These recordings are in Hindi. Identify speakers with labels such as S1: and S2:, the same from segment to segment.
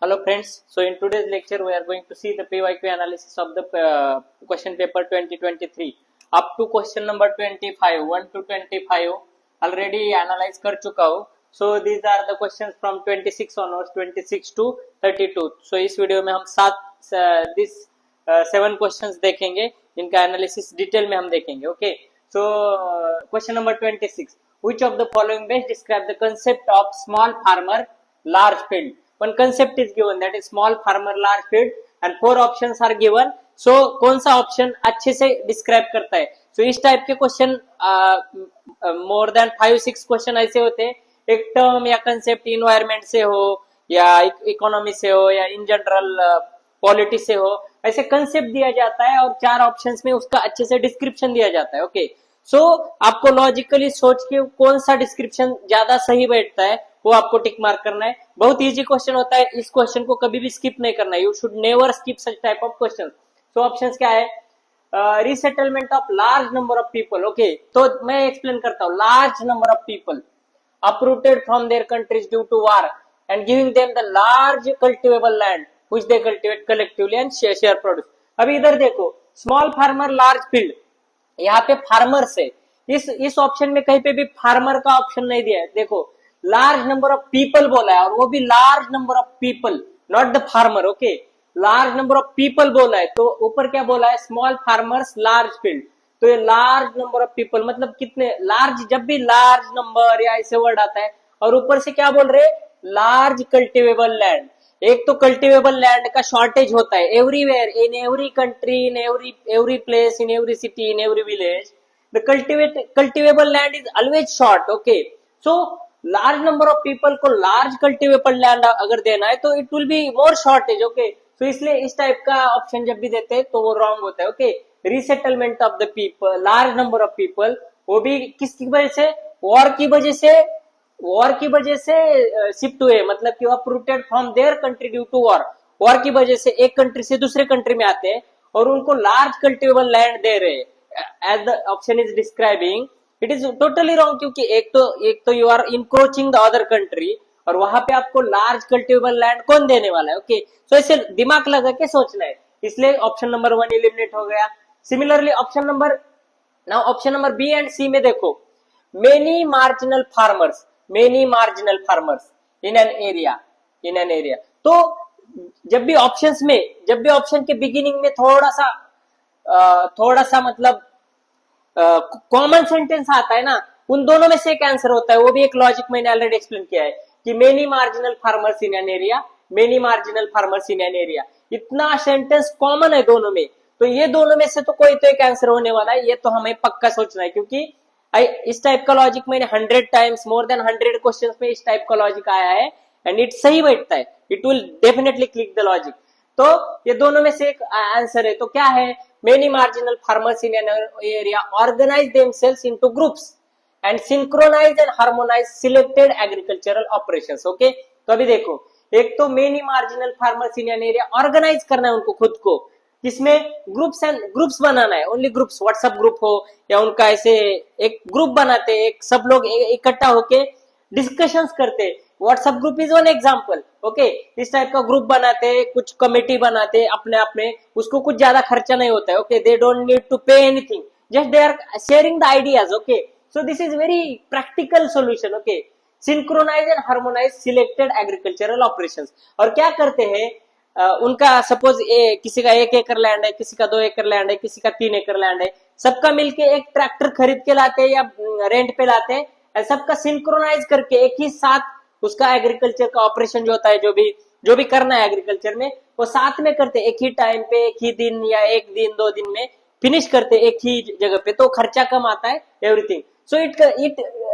S1: Hello friends, so in today's lecture we are going to see the PYQ analysis of the question paper 2023 up to question number 25, 1 to 25 already analyze कर चुका हूँ. So these are the questions from 26 onwards, 26 to 32. So इस वीडियो में हम this 7 questions देखेंगे जिनका analysis detail में हम देखेंगे. Okay, so question number 26, which of the following best describe the concept of small farmer large field? One concept is given, that is small farmer large field, and 4 options are given. So कौन सा ऑप्शन अच्छे से डिस्क्राइब करता है? So इस टाइप के क्वेश्चन मोर देन 5-6 क्वेश्चन ऐसे होते हैं, एक टर्म या कंसेप्ट इन्वायरमेंट से हो या इकोनॉमी से हो या इन जनरल पॉलिटी से हो, ऐसे कंसेप्ट दिया जाता है और 4 ऑप्शंस में उसका अच्छे से डिस्क्रिप्शन दिया जाता है. ओके, सो आपको लॉजिकली सोच के कौन सा डिस्क्रिप्शन ज्यादा सही बैठता है वो आपको टिक मार्क करना है. बहुत इजी क्वेश्चन होता है, इस क्वेश्चन को कभी भी स्किप नहीं करना है. You should never skip such type of question. So options क्या है? Resettlement of large number of people. Okay, तो मैं एक्सप्लेन करता हूँ. Large number of people uprooted from their countries due to war and giving them the large cultivable land which they cultivate collectively and share produce. अभी इधर देखो, स्मॉल फार्मर लार्ज फील्ड, यहाँ पे फार्मर्स है. इस ऑप्शन में कहीं पे भी फार्मर का ऑप्शन नहीं दिया है. देखो, लार्ज नंबर ऑफ पीपल बोला है और वो भी large number of people, not the farmer. Okay, large number of people बोला है, तो ऊपर क्या बोला है? Small farmers large field. तो ये लार्ज नंबर ऑफ पीपल मतलब कितने लार्ज, जब भी लार्ज नंबर या ऐसे वर्ड आता है और ऊपर से क्या बोल रहे? Large cultivable land. एक तो कल्टिवेबल लैंड का शॉर्टेज होता है everywhere, in every country, in every place, in every city, in every village. The cultivable land is always short. Okay, so large number of people को लार्ज कल्टिवेबल लैंड अगर देना है तो it will be more shortage. Okay, तो इसलिए इस टाइप का ऑप्शन जब भी देते हैं तो वो रॉन्ग होता है. Okay, resettlement of the people, large number of people, वो भी किसकी वजह से? वॉर की वजह से शिफ्ट हुए, मतलब कि uprooted from there country due to war. War की वजह से एक कंट्री से दूसरे कंट्री में आते हैं और उनको लार्ज कल्टिवेबल लैंड दे रहे हैं. As the option is describing, it is totally wrong, क्योंकि एक तो you are encroaching the other country और वहां पे आपको लार्ज कल्टिवेबल लैंड कौन देने वाला है? ओके, सो ऐसे दिमाग लगा के सोचना है. इसलिए ऑप्शन नंबर 1 एलिमिनेट हो गया. Similarly option number B and C में देखो, many marginal farmers in an area. तो जब भी ऑप्शन के बिगिनिंग में थोड़ा सा मतलब कॉमन सेंटेंस आता है ना, उन दोनों में से एक आंसर होता है. वो भी एक लॉजिक मैंने ऑलरेडी एक्सप्लेन किया है कि many marginal farmers in an area, इतना सेंटेंस कॉमन है दोनों में, तो ये दोनों में से तो कोई तो एक आंसर होने वाला है. ये तो हमें पक्का सोचना है, क्योंकि इस टाइप का लॉजिक मैंने 100 टाइम्स, मोर देन 100 क्वेश्चंस में इस टाइप का लॉजिक आया है एंड इट सही बैठता है. It will definitely click the logic. तो ये दोनों में से एक आंसर है. तो क्या है? Many marginal farmers in an area organise themselves into groups and synchronise and harmonise selected agricultural operations. Okay, तो अभी देखो, एक तो many marginal farmers in an area organise करना है उनको खुद को, किसमें? ग्रुप्स बनाना है. ओनली ग्रुप्स, व्हाट्सएप ग्रुप हो या उनका ऐसे एक ग्रुप बनाते, एक सब लोग इकट्ठा होके डिस्कशंस करते. WhatsApp group is one example. Okay, इस टाइप का ग्रुप बनाते, कुछ कमेटी बनाते अपने आप में, उसको कुछ ज्यादा खर्चा नहीं होता है. Okay, they don't need to pay anything, just they are sharing the ideas. Okay, so this is very practical solution. Okay, synchronize and harmonise selected agricultural operations. और क्या करते हैं? उनका सपोज किसी का 1 एकड़ लैंड है, किसी का 2 एकड़ लैंड है, किसी का 3 एकड़ लैंड है, सबका मिलके एक ट्रैक्टर खरीद के लाते हैं या रेंट पे लाते हैं, सबका सिंक्रोनाइज करके एक ही साथ उसका एग्रीकल्चर का ऑपरेशन जो होता है, जो भी करना है एग्रीकल्चर में, वो साथ में करते, एक ही टाइम पे, एक ही दिन या 1 दिन 2 दिन में फिनिश करते एक ही जगह पे, तो खर्चा कम आता है, everything. So it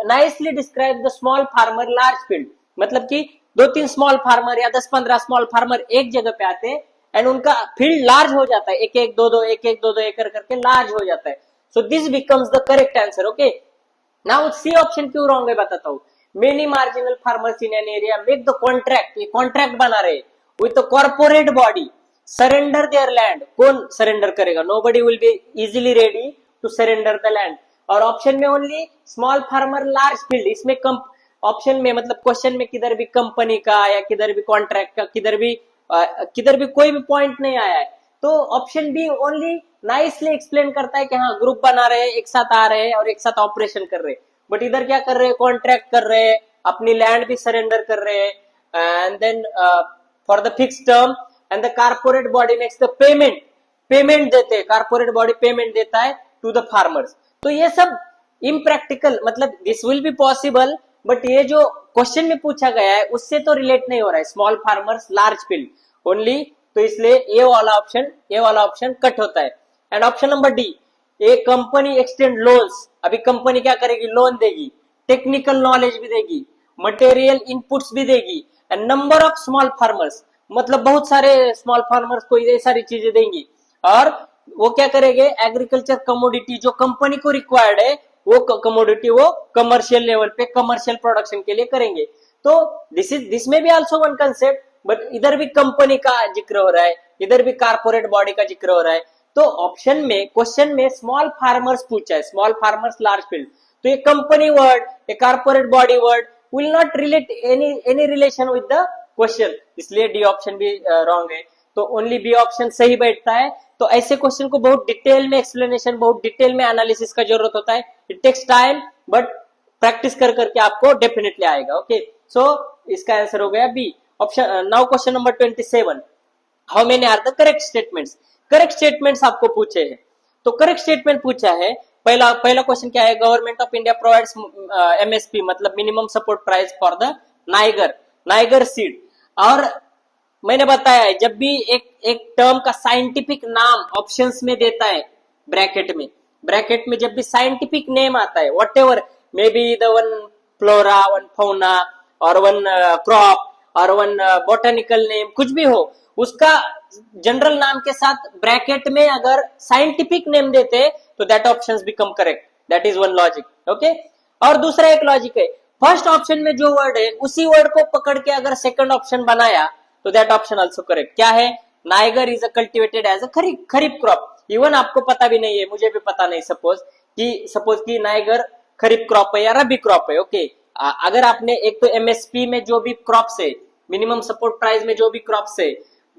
S1: nicely describe the small farmer large field. मतलब कि 2-3 स्मॉल फार्मर या 10-15 स्मॉल फार्मर एक जगह पे आते हैं एंड उनका फील्ड लार्ज हो जाता है, 1-1, 2-2 एकड़ करके लार्ज हो जाता है. So this becomes the correct answer. Okay, now C option क्यों रॉन्ग है बताता हूँ. Many marginal farmers in an area make the contract, ये कॉन्ट्रैक्ट बना रहे with corporate body, surrender there land. कौन सरेंडर करेगा? Nobody will be easily ready to surrender the land. और ऑप्शन में only small farmer large field, इसमें ऑप्शन में मतलब क्वेश्चन में किधर भी कंपनी का या किधर भी कॉन्ट्रैक्ट का किधर भी कोई भी पॉइंट नहीं आया है। तो option B only nicely explain करता है कि हाँ ग्रुप बना रहे हैं, एक साथ आ रहे हैं और एक साथ ऑपरेशन कर रहे हैं। बट इधर क्या कर रहे हैं, कॉन्ट्रैक्ट कर रहे हैं, अपनी लैंड भी सरेंडर कर रहे हैं, and then for the fix term and the corporate body makes the payment देते हैं, कारपोरेट बॉडी पेमेंट देता है टू द फार्मर्स। तो ये सब इम्प्रैक्टिकल, मतलब this will be possible but ये जो क्वेश्चन में पूछा गया है उससे तो रिलेट नहीं हो रहा है, small farmers large field only. तो इसलिए ये वाला ऑप्शन कट होता है। And option number D, A company extend loans, अभी कंपनी क्या करेगी, लोन देगी, टेक्निकल नॉलेज भी देगी, मटेरियल इनपुट्स भी देगी, and number of small farmers, मतलब बहुत सारे स्मॉल फार्मर्स को ये सारी चीजें देंगी। और वो क्या करेंगे, एग्रीकल्चर कमोडिटी जो कंपनी को रिक्वायर्ड है वो कमोडिटी वो कमर्शियल लेवल पे कमर्शियल प्रोडक्शन के लिए करेंगे। तो दिस में भी आल्सो वन कंसेप्ट, बट इधर भी कंपनी का जिक्र हो रहा है, इधर भी कारपोरेट बॉडी का जिक्र हो रहा है। तो ऑप्शन में क्वेश्चन में स्मॉल फार्मर्स पूछा है, स्मॉल फार्मर्स लार्ज फील्ड, तो ये कंपनी वर्ड, ये corporate body word will not relate any relation with the question, इसलिए डी ऑप्शन भी रॉन्ग है। तो ओनली बी ऑप्शन सही बैठता है। तो ऐसे क्वेश्चन को बहुत डिटेल में एक्सप्लेनेशन, बहुत डिटेल में एनालिसिस का जरूरत होता है। It takes time but practice कर करके आपको डेफिनेटली आएगा। ओके, सो इसका आंसर हो गया B option. Now question number 27, how many are the correct statements. Correct statements आपको पूछे हैं, तो करेक्ट स्टेटमेंट पूछा है। पहला क्वेश्चन क्या है, government of India provides MSP मतलब minimum support price for the niger seed. और मैंने बताया है जब भी एक टर्म का साइंटिफिक नाम ऑप्शंस में देता है ब्रैकेट में जब भी साइंटिफिक नेम आता है, what ever may be the one flora, one fauna और वन क्रॉप और वन बोटेनिकल नेम, कुछ भी हो, उसका जनरल नाम के साथ ब्रैकेट में अगर साइंटिफिक नेम देते तो that options become correct. That is one logic. Okay, और दूसरा एक लॉजिक है, फर्स्ट ऑप्शन में जो वर्ड है उसी वर्ड को पकड़ के अगर सेकंड ऑप्शन बनाया तो दैट ऑप्शन आल्सो करेक्ट। क्या है, niger is cultivated as a kharif crop. Even आपको पता भी नहीं है, मुझे भी पता नहीं, सपोज कि नाइगर खरीफ क्रॉप है या रबी क्रॉप है। ओके, अगर आपने एक तो एमएसपी में जो भी क्रॉप्स है, मिनिमम सपोर्ट प्राइस में जो भी क्रॉप्स है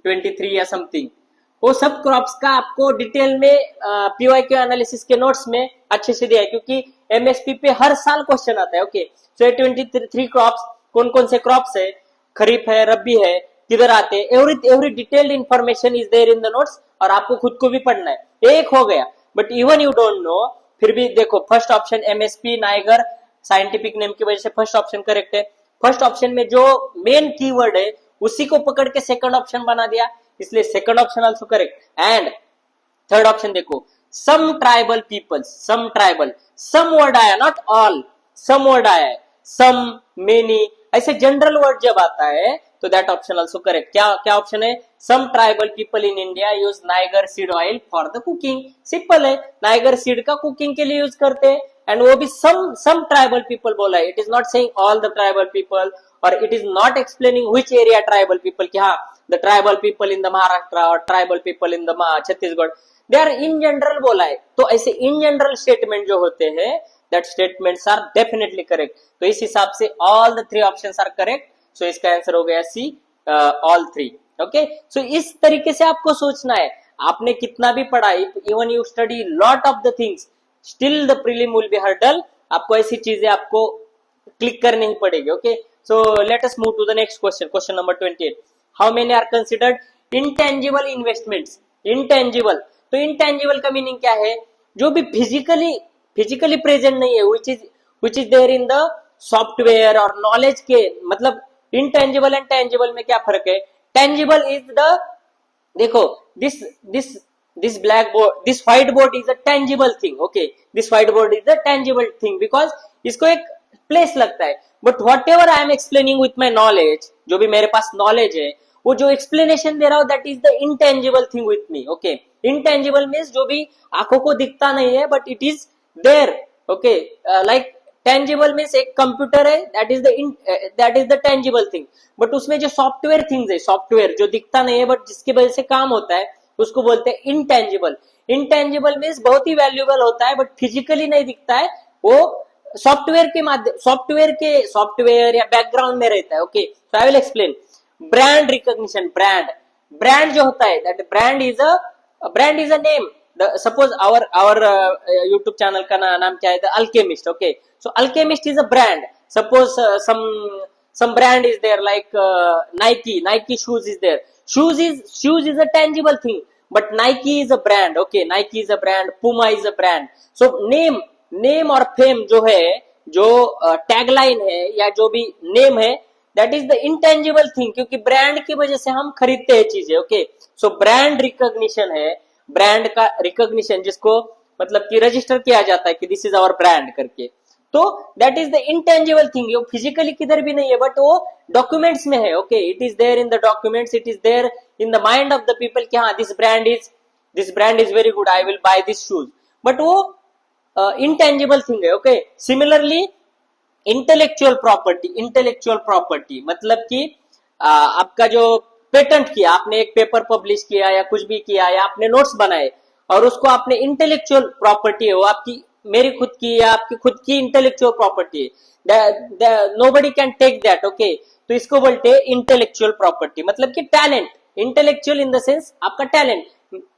S1: 23 या समथिंग, वो सब क्रॉप्स का आपको डिटेल में पीवाईक्यू एनालिसिस के नोट्स में अच्छे से दिया है, क्योंकि एमएसपी पे हर साल क्वेश्चन आता है। ओके, सो 23 क्रॉप्स, कौन कौन से क्रॉप्स है, खरीफ है, रबी है, किधर आते हैं, every detailed information is there in the notes, और आपको खुद को भी पढ़ना है। एक हो गया, but even you don't know, फिर भी देखो first option MSP Niger scientific name की वजह से फर्स्ट ऑप्शन करेक्ट है। फर्स्ट ऑप्शन में जो मेन कीवर्ड है उसी को पकड़ के सेकंड ऑप्शन बना दिया, इसलिए second option also correct. And third option देखो, some tribal peoples, some word आया, नॉट ऑल, सम वर्ड आया है, सम, मेनी, ऐसे जनरल वर्ड जब आता है तो दैट ऑप्शन आल्सो करेक्ट। क्या ऑप्शन है, some tribal people in India use niger seed oil for the cooking. Simple है, नाइगर सीड का कुकिंग के लिए यूज करते हैं, एंड वो भी सम ट्राइबल पीपल बोला है। It is not saying all the tribal people, और it is not explaining which area tribal people, कि हाँ the tribal people in the Maharashtra और tribal people in the Chhattisgarh, they are in general बोला है। तो ऐसे इन जनरल स्टेटमेंट जो होते हैं, that statements are definitely correct. तो इस हिसाब से all the 3 options are correct. So इसका आंसर हो गया सी, ऑल 3। ओके, सो इस तरीके से आपको सोचना है। आपने कितना भी पढ़ा, even you study lot of the things, still the prelim will be hurdle. आपको ऐसी चीजें आपको क्लिक करनी ही पड़ेगी। Okay, so let us move to the next question, question number 28, how many are considered intangible investments. Intangible, तो इंटेंजिबल का मीनिंग क्या है, जो भी फिजिकली प्रेजेंट नहीं है, which is there in the software और नॉलेज के, मतलब इंटेंजिबल एंड टेंजिबल में क्या फर्क है। टेंजिबल इज द, देखो this black board, this white board is a tangible thing. Okay, this white board is a tangible thing because इसको एक प्लेस लगता है। But what ever I am explaining with my knowledge, जो भी मेरे पास नॉलेज है, वो जो एक्सप्लेनेशन दे रहा हूं, that is the intangible thing with me. Okay, intangible means जो भी आंखों को दिखता नहीं है, but it is there. Okay, like tangible means एक कंप्यूटर है, that is the tangible thing. But उसमें जो सॉफ्टवेयर थिंग्स है, सॉफ्टवेयर जो दिखता नहीं है बट जिसकी वजह से काम होता है, उसको बोलते हैं इंटेंजिबल। इंटेंजिबल मीन्स बहुत ही वैल्यूएबल होता है बट फिजिकली नहीं दिखता है, वो सॉफ्टवेयर के माध्यम सॉफ्टवेयर या बैकग्राउंड में रहता है। Okay, so I will explain. Brand recognition, brand जो होता है, that brand is a name. Suppose our YouTube channel का नाम क्या है, the Alchemist. Okay, so Alchemist is a brand. Suppose some brand is there, like Nike shoes is there. Shoes is a tangible thing, but Nike is a brand. Okay, Nike is a brand, Puma is a brand. So name और fame जो है, जो टैगलाइन है या जो भी नेम है, that is the intangible thing, क्योंकि ब्रांड की वजह से हम खरीदते हैं चीजें। ओके, सो ब्रांड रिकॉग्निशन है, ब्रांड का रिकॉग्निशन जिसको मतलब कि रजिस्टर किया जाता है कि दिस इज आवर ब्रांड करके। तो that is the intangible thing, वो फिजिकली किधर भी नहीं है, बट वो डॉक्यूमेंट्स में है। Okay, it is there in the documents, it is there in the mind of the people कि हाँ this brand is very good, I will buy this shoes, but वो इंटेंजिबल थिंग है। ओके, सिमिलरली इंटेलेक्चुअल प्रॉपर्टी मतलब कि आपका जो पेटेंट किया आपने, एक पेपर पब्लिश किया या कुछ भी किया या आपने नोट्स बनाए और उसको आपने, इंटेलेक्चुअल प्रॉपर्टी है वो, आपकी मेरी खुद की या आपकी खुद की इंटेलेक्चुअल प्रॉपर्टी है, nobody can take that. Okay, तो इसको बोलते हैं इंटेलेक्चुअल प्रॉपर्टी। मतलब कि talent, intellectual in the sense आपका टैलेंट,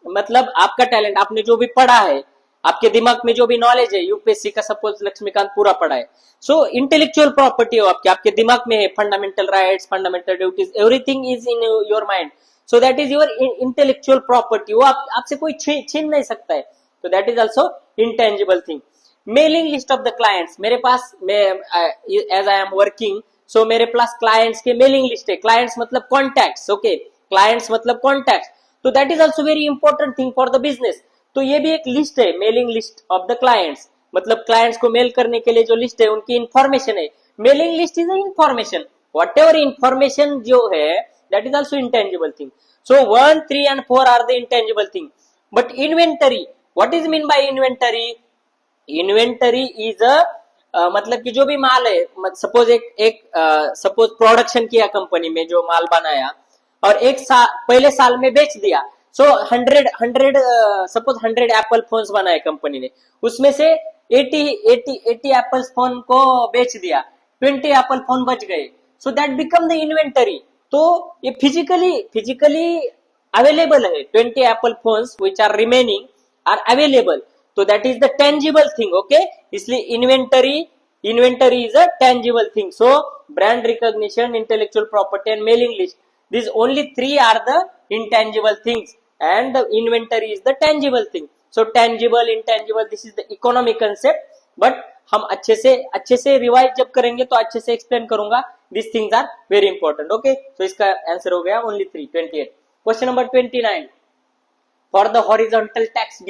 S1: मतलब आपका टैलेंट, आपने जो भी पढ़ा है, आपके दिमाग में जो भी नॉलेज है, यूपीएससी का सपोज लक्ष्मीकांत पूरा पढ़ा है, सो इंटेलेक्चुअल प्रॉपर्टी हो आपके दिमाग में है, fundamental rights, fundamental duties, everything is in your mind, so that is your intellectual property. वो आपसे कोई छीन नहीं सकता है, तो that is also intangible thing. Mailing list of the clients, मेरे पास एज आई एम वर्किंग, सो मेरे पास क्लाइंट्स के मेलिंग लिस्ट है। क्लाइंट्स मतलब कॉन्टैक्ट्स। ओके, क्लाइंट्स मतलब कॉन्टैक्ट्स, तो that is also very important thing for the business. तो ये भी एक लिस्ट है, mailing list of the clients, मतलब क्लाइंट्स को मेल करने के लिए जो लिस्ट है उनकी इंफॉर्मेशन है। Mailing list is information, whatever information जो है, that is also intangible thing. So 1, 3 and 4 are the intangible thing. But inventory, what is mean by inventory? Inventory is मतलब कि जो भी माल है, सपोज सपोज प्रोडक्शन किया कंपनी में, जो माल बनाया और पहले साल में बेच दिया, सो 100 सपोज 100 एप्पल फोन्स बनाए कंपनी ने, उसमें से 80 एप्पल फोन को बेच दिया, 20 एप्पल फोन बच गए, so that become the inventory. तो ये फिजिकली अवेलेबल है, 20 Apple phones which are remaining are available, तो that is the tangible thing. Okay, इसलिए inventory is a tangible thing. So brand recognition, intellectual property and mailing list, these only 3 are the intangible things and the inventory is the tangible thing. So tangible, intangible, this is the economic concept, but हम अच्छे से रिवाइज जब करेंगे तो अच्छे से एक्सप्लेन करूंगा। These things are very important. Okay, so इसका आंसर हो गया only 3, 28. Question number 29. For the horizontal tax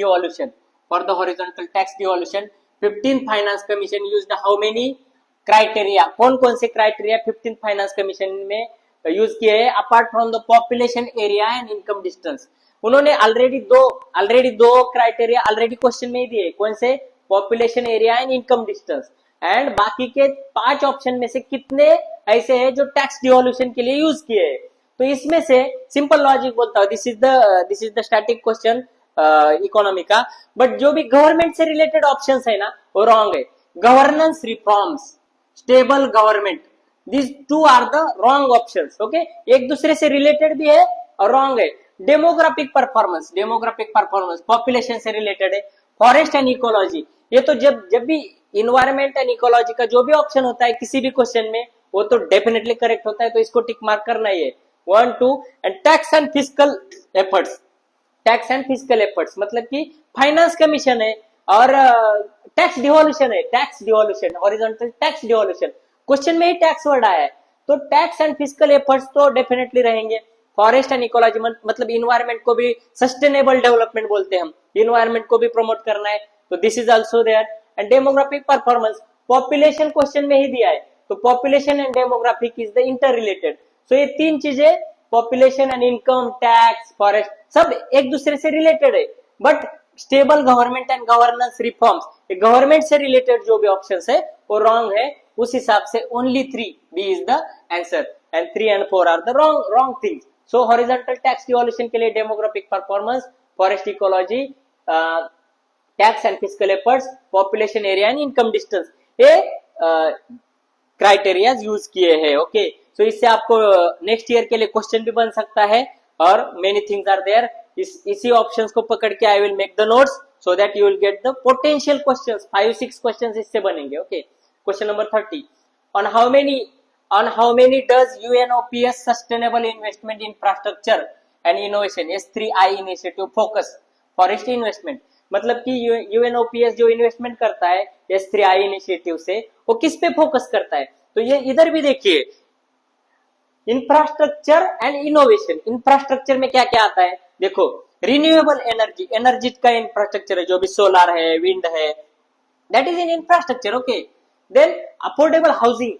S1: devolution, 15th Finance Commission used how many criteria? कौन से criteria 15th Finance Commission में यूज किए हैं? Apart from the population area and income distance. उन्होंने ऑलरेडी दो क्राइटेरिया ऑलरेडी क्वेश्चन में ही दिए। कौन से? Population area and income distance. And बाकी के 5 ऑप्शन में से कितने ऐसे हैं जो टैक्स डिवोल्यूशन के लिए यूज किए हैं? तो इसमें से सिंपल लॉजिक बोलता हूँ, this is the static question economy का, बट जो भी गवर्नमेंट से रिलेटेड ऑप्शंस है ना, वो रॉन्ग है। Governance reforms, stable government, these two are the wrong options. Okay, एक दूसरे से रिलेटेड भी है और रॉन्ग है। डेमोग्राफिक परफॉर्मेंस पॉपुलेशन से रिलेटेड है। फॉरेस्ट एंड इकोलॉजी, ये तो जब भी इन्वायरमेंट एंड इकोलॉजी का जो भी ऑप्शन होता है किसी भी क्वेश्चन में, वो तो डेफिनेटली करेक्ट होता है, तो इसको टिक मार्क करना ही है। 1, 2 and tax and fiscal efforts मतलब कि फाइनेंस कमीशन है और tax devolution horizontal tax devolution, question में ही टैक्स वर्ड आया है, तो टैक्स एंड फिस्कल एफर्ट्स तो डेफिनेटली रहेंगे। फॉरेस्ट एंड इकोलॉजी मतलब इन्वायरमेंट को भी सस्टेनेबल डेवलपमेंट बोलते हैं हम, इन्वायरमेंट को भी प्रमोट करना है, तो this is also there. And demographic performance, population question में ही दिया है, तो population and demographic is the inter related. So ये 3 चीजें, population and income, tax, forest, सब एक दूसरे से रिलेटेड है। But stable government and governance reforms, government से रिलेटेड जो भी ऑप्शंस है वो रॉन्ग है। उस हिसाब से only 3, B is the answer, and 3 and 4 are the wrong things. So horizontal tax devolution के लिए demographic performance, forest ecology, tax and fiscal efforts, population area and income distance, ये क्राइटेरिया यूज किए हैं। ओके, सो इससे आपको नेक्स्ट ईयर के लिए क्वेश्चन भी बन सकता है और मेनी थिंग्स आर देयर। इसी ऑप्शंस को पकड़ के I will make the notes so that you will get the potential questions. 5-6 questions इससे बनेंगे। Okay, question number 30, on how many does UNOPS Sustainable Investment Infrastructure and Innovation S3I initiative focus? Forest investment, मतलब कि यूएनओपीएस जो इन्वेस्टमेंट करता है S3I इनिशिएटिव से, वो किस पे फोकस करता है? तो ये इधर भी देखिए, इंफ्रास्ट्रक्चर एंड इनोवेशन। इंफ्रास्ट्रक्चर में क्या क्या आता है? देखो, रिन्यूएबल एनर्जी, एनर्जी का इंफ्रास्ट्रक्चर है, जो भी सोलर है, विंड है, that is in infrastructure. Okay, then affordable housing,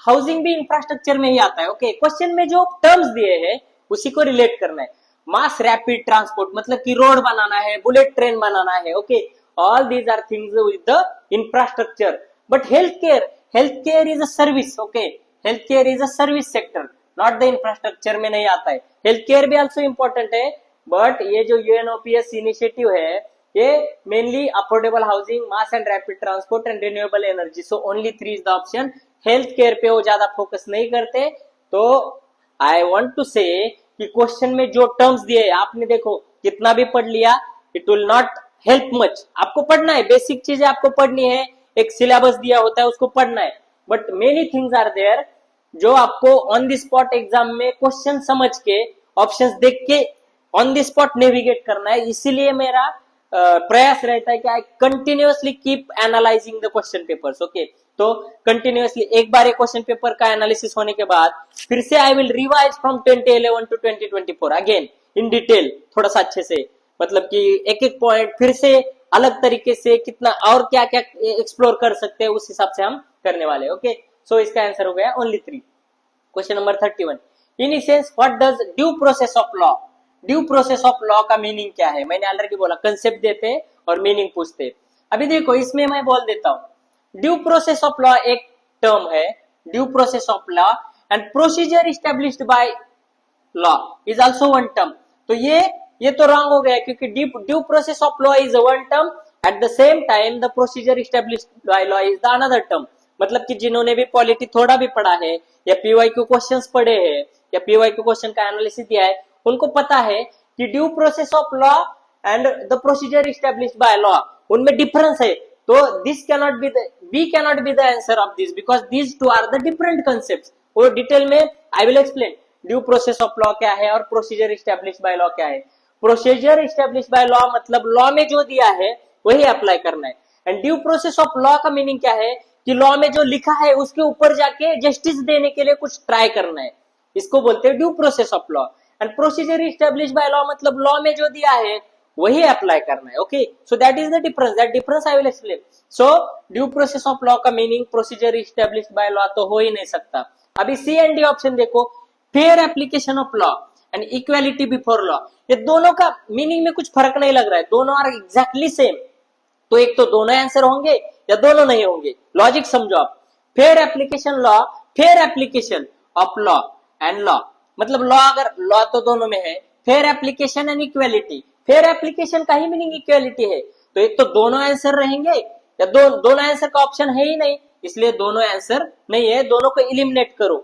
S1: housing भी इंफ्रास्ट्रक्चर में ही आता है। ओके, क्वेश्चन में जो टर्म्स दिए हैं उसी को रिलेट करना है। मास रैपिड ट्रांसपोर्ट, मतलब कि रोड बनाना है, बुलेट ट्रेन बनाना है। Okay, all these are things with the infrastructure. But health care is a service. Okay, health care is a service sector, not the infrastructure में नहीं आता है। हेल्थ केयर भी आल्सो इंपॉर्टेंट है, बट ये जो यूएनओपीएस इनिशिएटिव है, ये mainly affordable housing, mass and rapid transport and renewable energy. So only 3 is the option. Health care पे वो ज्यादा फोकस नहीं करते। तो आई वॉन्ट टू से कि क्वेश्चन में जो टर्म्स दिए, आपने देखो कितना भी पढ़ लिया, it will not help much. आपको पढ़ना है, बेसिक चीजें आपको पढ़नी है, एक सिलेबस दिया होता है उसको पढ़ना है, but many things are there जो आपको ऑन द स्पॉट एग्जाम में क्वेश्चन समझ के, ऑप्शंस देख के ऑन द स्पॉट नेविगेट करना है। इसीलिए मेरा प्रयास रहता है कि I continuously keep analyzing the question papers. Okay, तो कंटिन्यूअसली एक बार एक क्वेश्चन पेपर का एनालिसिस होने के बाद फिर से I will revise from 2011 to 2024 again in detail, थोड़ा सा अच्छे से, मतलब कि एक एक पॉइंट फिर से अलग तरीके से कितना और क्या क्या एक्सप्लोर कर सकते हैं, उस हिसाब से हम करने वाले। ओके, सो इसका आंसर हो गया only 3। Question number 31, in essence what does due process of law? Due process of law का मीनिंग क्या है? मैंने ऑलरेडी बोला, कंसेप्ट देते और मीनिंग पूछते। अभी देखो, इसमें मैं बोल देता हूं, ड्यू प्रोसेस ऑफ लॉ एक टर्म है, due process of law and procedure established by law is also one term. तो ये तो रॉन्ग हो गया, क्योंकि due process of law is one term, at the same time the procedure established by law is the another term. मतलब कि जिन्होंने भी पॉलिटी थोड़ा भी पढ़ा है, या पीवाईक्यू क्वेश्चंस पढ़े हैं, या पीवाईक्यू क्वेश्चन का एनालिसिस दिया है, उनको पता है कि due process of law and the procedure established by law, उनमें डिफरेंस है। तो this cannot be we cannot be the answer of this, because these two are the different concept. वो डिटेल में I will explain due process of law क्या है और प्रोसीजर इस्टेब्लिश्ड बाय लॉ क्या है। प्रोसीजर इस्टेब्लिश्ड बाय लॉ मतलब लॉ में जो दिया है वही अप्लाई करना है, and due process of law का मीनिंग क्या है कि लॉ में जो लिखा है उसके ऊपर जाके जस्टिस देने के लिए कुछ ट्राई करना है, इसको बोलते हैं due process of law. And procedure established by law मतलब लॉ में जो दिया है वही अप्लाई करना है। Okay, so that is the difference, that difference I will explain. So due process of law का meaning procedure established by law तो हो ही नहीं सकता। अभी सी एंड डी ऑप्शन देखो, fair application of law and equality before law, ये दोनों का मीनिंग में कुछ फर्क नहीं लग रहा है, दोनों आर एग्जैक्टली सेम। तो एक तो दोनों आंसर होंगे या दोनों नहीं होंगे, लॉजिक समझो आप। Fair application law, fair application of law and law, मतलब लॉ, अगर लॉ तो दोनों में है, fair application and equality, fair application का ही मीनिंग इक्वालिटी है। तो एक तो दोनों आंसर रहेंगे या दोनों आंसर का ऑप्शन है ही नहीं, इसलिए दोनों आंसर नहीं है, दोनों को इलिमिनेट करो।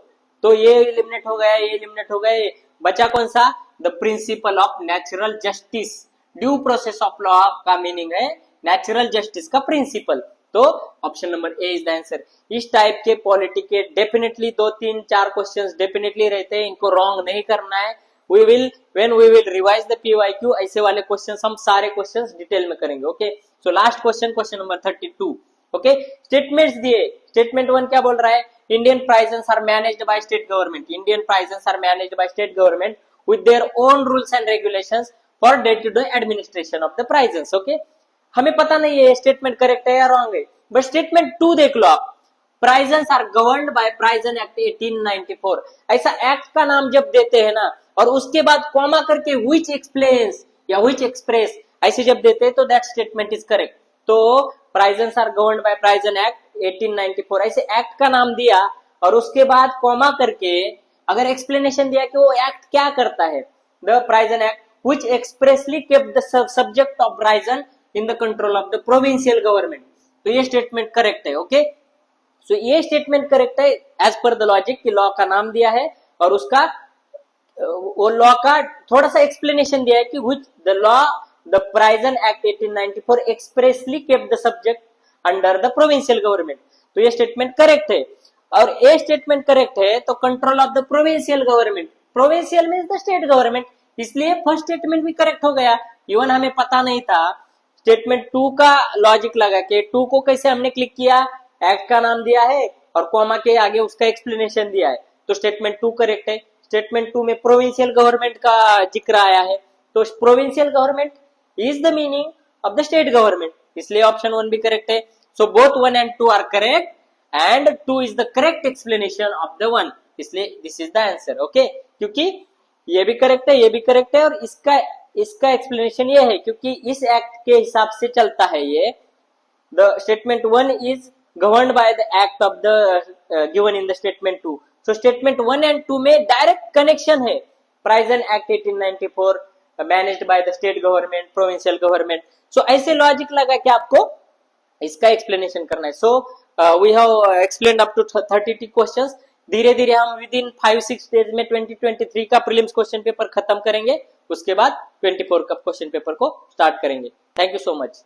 S1: तो ये इलिमिनेट हो गया, ये इलिमिनेट हो गए, बचा कौन सा? The principle of natural justice. Due process of law का मीनिंग है नेचुरल जस्टिस का प्रिंसिपल। तो option number A is the answer. इस टाइप के पॉलिटी के डेफिनेटली 2-3-4 क्वेश्चंस डेफिनेटली रहते हैं, इनको रॉन्ग नहीं करना है। when we will revise the PYQ, ऐसे वाले क्वेश्चंस हम सारे क्वेश्चंस डिटेल में करेंगे। Okay, so last question, question number 32। Okay, statements दिए, स्टेटमेंट 1 क्या बोल रहा है? Indian prices are managed by state government, Indian prices are managed by state government with their own rules and regulations for day to day administration of the prices. Okay, हमें पता नहीं है स्टेटमेंट करेक्ट है या रॉन्ग है, बट स्टेटमेंट 2 देख लो आप, prices are governed by prison act 1894। ऐसा एक्ट का नाम जब देते हैं ना, और उसके बाद कॉमा करके व्हिच एक्सप्लेन्स या व्हिच एक्सप्रेस ऐसे जब देते हैं, तो दैट स्टेटमेंट इज करेक्ट। तो prices are governed by prison act 1894, ऐसे एक्ट का नाम दिया और उसके बाद कॉमा करके अगर एक्सप्लेनेशन दिया कि वो एक्ट क्या करता है, the prison act which expressly kept the subject of prison in the control of the provincial government, तो ये स्टेटमेंट करेक्ट है। ओके, सो ये स्टेटमेंट करेक्ट है एज पर द लॉजिक कि लॉ का नाम दिया है और उसका वो लॉ का थोड़ा सा एक्सप्लेनेशन दिया है कि which the law the prison act 1894 expressly kept the subject under the provincial government. तो ये स्टेटमेंट करेक्ट है और ये स्टेटमेंट करेक्ट है तो control of the provincial government, provincial means the state government, इसलिए फर्स्ट स्टेटमेंट भी करेक्ट हो गया। इवन हमें पता नहीं था, स्टेटमेंट 2 का लॉजिक लगा के 2 को कैसे हमने क्लिक किया, एक्ट का नाम दिया है और कॉमा के आगे उसका एक्सप्लेनेशन दिया है, तो स्टेटमेंट 2 करेक्ट है। स्टेटमेंट 2 में प्रोविंशियल गवर्नमेंट का जिक्र आया है, तो provincial government is the meaning of the state government, इसलिए ऑप्शन 1 भी करेक्ट है। So both 1 and 2 are correct and 2 is the correct explanation of the 1, इसलिए this is the answer. Okay, क्योंकि ये भी करेक्ट है, ये भी करेक्ट है और इसका एक्सप्लेनेशन ये है क्योंकि इस एक्ट के हिसाब से चलता है ये। The statement 1 is governed by the act of the given in the statement 2। So statement 1 and 2 में डायरेक्ट कनेक्शन है, prison act 1894 managed by the state government, provincial government. So ऐसे लॉजिक लगा कि आपको इसका एक्सप्लेनेशन करना है। So we have explained up to 32 questions. धीरे धीरे हम विद इन 5-6 डेज में 2023 का प्रीलिम्स क्वेश्चन पेपर खत्म करेंगे, उसके बाद 24 का क्वेश्चन पेपर को स्टार्ट करेंगे। Thank you so much.